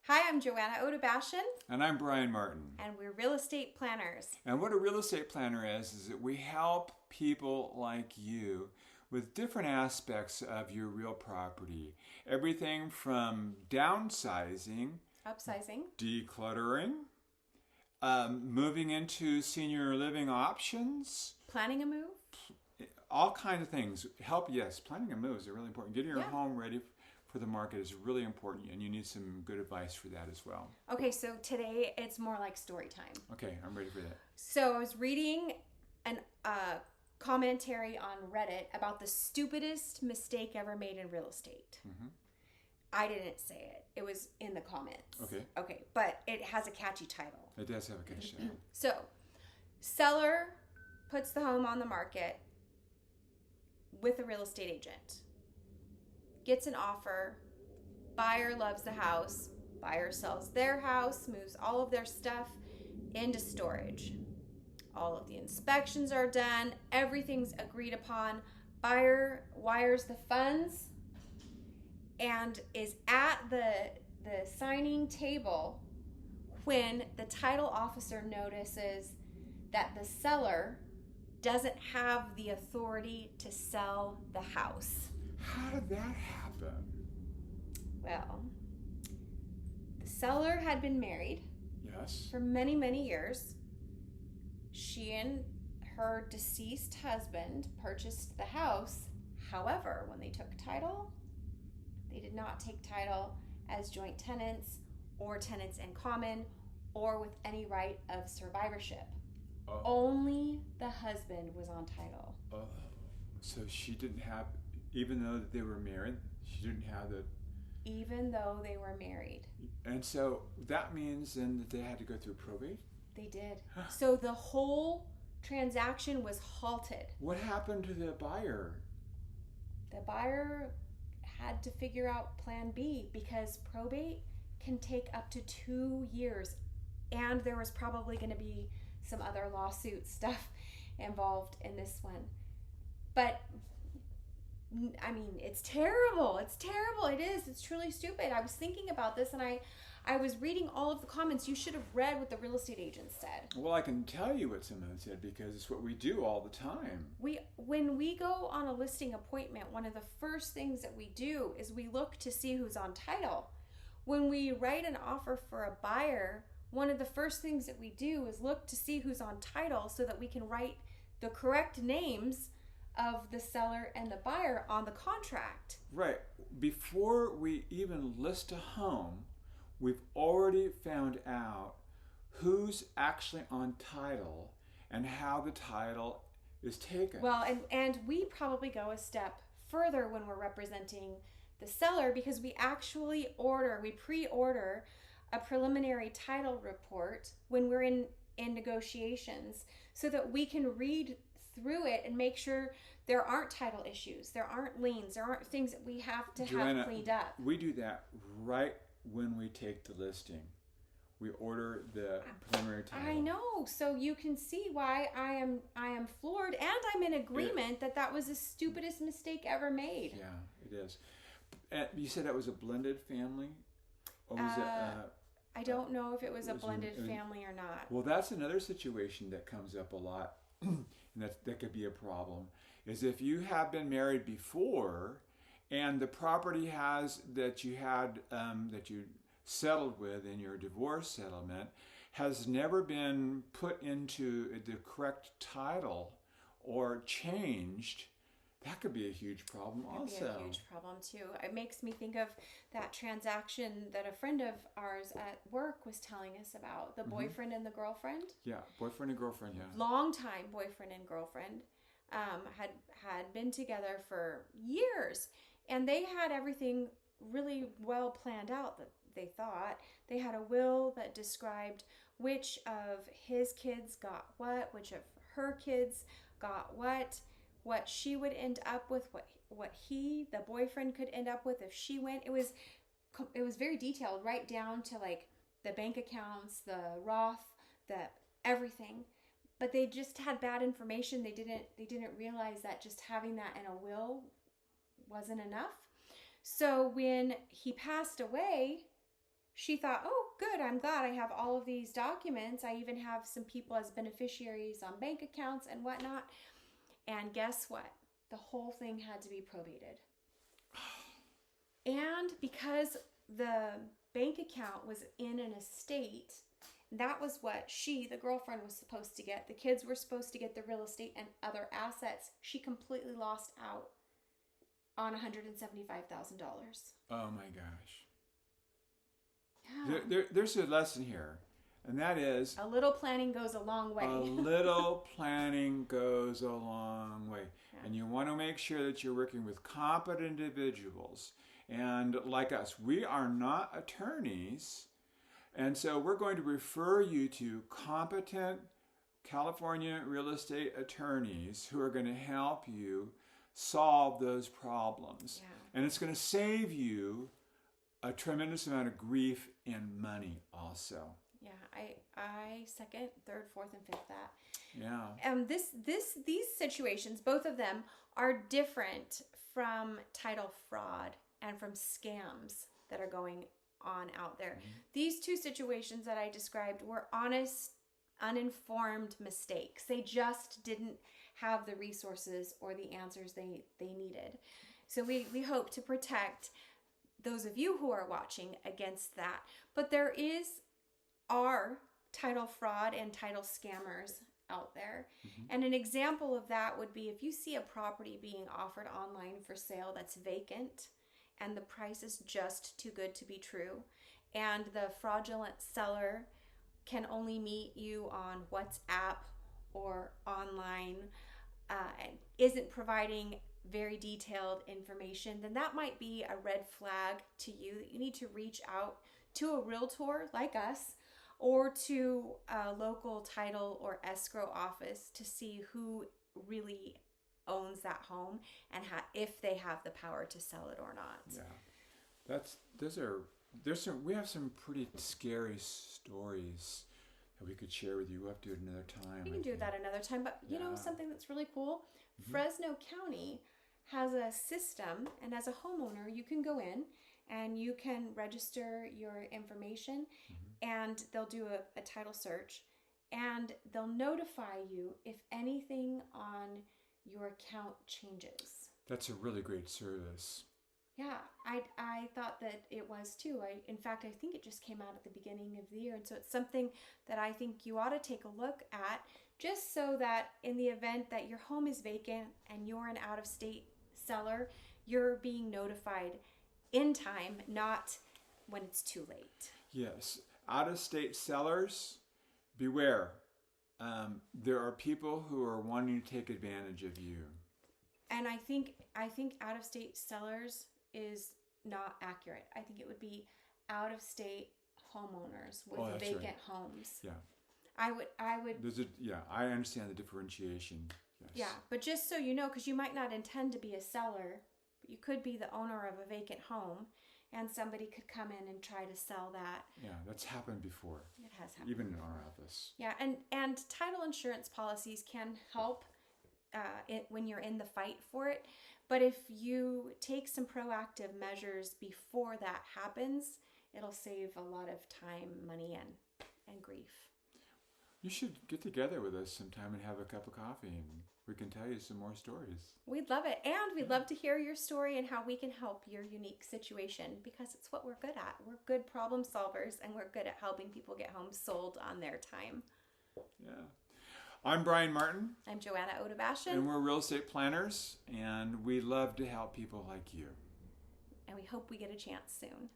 Hi, I'm Joanna Odabashian, And I'm Bryan Martin. and we're real estate planners. And what a real estate planner is that we help people like you with different aspects of your real property. Everything from downsizing, Upsizing. decluttering, moving into senior living options, Planning a move. all kinds of things. Yes, planning a move is really important. Getting your Yeah. home ready for the market is really important, and you need some good advice for that as well. Okay, so today it's more like story time. Okay, I'm ready for that. So I was reading an commentary on Reddit about the stupidest mistake ever made in real estate. Mm-hmm. I didn't say it. It was in the comments. Okay. But it has a catchy title. It does have a catchy title. So, seller puts the home on the market with a real estate agent. Gets an offer. Buyer loves the house. Buyer sells their house, moves all of their stuff into storage. All of the inspections are done. Everything's agreed upon. Buyer wires the funds and is at the signing table when the title officer notices that the seller doesn't have the authority to sell the house. How did that happen? Well, the seller had been married Yes. for many, many years. She and her deceased husband purchased the house. However, when they took title, they did not take title as joint tenants or tenants in common or with any right of survivorship. Oh. Only the husband was on title. Oh. So she didn't have, even though they were married, she didn't have the. Even though they were married. And so that means then that they had to go through probate? They did. So the whole transaction was halted. What happened to the buyer? The buyer had to figure out plan B because probate can take up to 2 years, and there was probably going to be some other lawsuit stuff involved in this one. But I mean, it's terrible. It's terrible. It is. It's truly stupid. I was thinking about this, and I was reading all of the comments. You should have read what the real estate agent said. Well, I can tell you what someone said because it's what we do all the time. When we go on a listing appointment, one of the first things that we do is we look to see who's on title. When we write an offer for a buyer, one of the first things that we do is look to see who's on title so that we can write the correct names of the seller and the buyer on the contract. Right. Before we even list a home, we've already found out who's actually on title and how the title is taken. Well, and we probably go a step further when we're representing the seller because we actually pre-order a preliminary title report when we're in negotiations so that we can read through it and make sure there aren't title issues, there aren't liens, there aren't things that we have to Joanna, have cleaned up. We do that right when we take the listing. We order the preliminary title. I know, so you can see why I am floored, and I'm in agreement that was the stupidest mistake ever made. Yeah, it is. And you said that was a blended family, or was it? I don't know if it was a blended family or not. Well, that's another situation that comes up a lot, and that could be a problem. Is if you have been married before, and the property that you settled with in your divorce settlement has never been put into the correct title or changed, that could be a huge problem also. Could be a huge problem too. It makes me think of that transaction that a friend of ours at work was telling us about, the boyfriend and the girlfriend. Yeah, boyfriend and girlfriend, yeah. Long time boyfriend and girlfriend had been together for years, and they had everything really well planned out that they thought. They had a will that described which of his kids got what, which of her kids got what she would end up with, what he, the boyfriend, could end up with if she went. It was very detailed, right down to like the bank accounts, the Roth, the everything. But they just had bad information. They didn't realize that just having that in a will wasn't enough. So when he passed away, she thought, oh, good, I'm glad I have all of these documents. I even have some people as beneficiaries on bank accounts and whatnot. And guess what? The whole thing had to be probated. And because the bank account was in an estate, that was what the girlfriend, was supposed to get. The kids were supposed to get the real estate and other assets. She completely lost out on $175,000. Oh my gosh. Yeah. There's a lesson here, and that is A little planning goes a long way. a little planning goes a long way. Yeah. And you want to make sure that you're working with competent individuals. And like us, we are not attorneys. And so we're going to refer you to competent California real estate attorneys who are going to help you solve those problems. Yeah. And it's going to save you a tremendous amount of grief and money also. Yeah, I second, third, fourth, and fifth that. Yeah. These situations, both of them, are different from title fraud and from scams that are going on out there. Mm-hmm. These two situations that I described were honest, uninformed mistakes. They just didn't have the resources or the answers they needed. So we hope to protect those of you who are watching against that. But there are title fraud and title scammers out there. Mm-hmm. And an example of that would be if you see a property being offered online for sale that's vacant and the price is just too good to be true, and the fraudulent seller can only meet you on WhatsApp or online, and isn't providing very detailed information, then that might be a red flag to you that you need to reach out to a realtor like us or to a local title or escrow office to see who really owns that home and if they have the power to sell it or not. Yeah. We have some pretty scary stories that we could share with you. We'll have to do it another time. We can do that another time, but you know something that's really cool? Mm-hmm. Fresno County has a system, and as a homeowner, you can go in and you can register your information, and they'll do a title search, and they'll notify you if anything on your account changes. That's a really great service. Yeah, I thought that it was too. In fact, I think it just came out at the beginning of the year, and so it's something that I think you ought to take a look at, just so that in the event that your home is vacant and you're an out-of-state seller, you're being notified in time, not when it's too late. Yes. Out-of-state sellers, beware. There are people who are wanting to take advantage of you. And I think out-of-state sellers is not accurate. I think it would be out-of-state homeowners with vacant homes. Yeah. I would. I understand the differentiation. Yes. Yeah, but just so you know, because you might not intend to be a seller, but you could be the owner of a vacant home, and somebody could come in and try to sell that. Yeah, that's happened before. It has happened. Even in our office. Yeah, and title insurance policies can help when you're in the fight for it. But if you take some proactive measures before that happens, it'll save a lot of time, money, and grief. You should get together with us sometime and have a cup of coffee, and we can tell you some more stories. We'd love it. And we'd love to hear your story and how we can help your unique situation, because it's what we're good at. We're good problem solvers, and we're good at helping people get homes sold on their time. Yeah. I'm Bryan Martin. I'm Joanna Odabashian. And we're real estate planners, and we love to help people like you. And we hope we get a chance soon.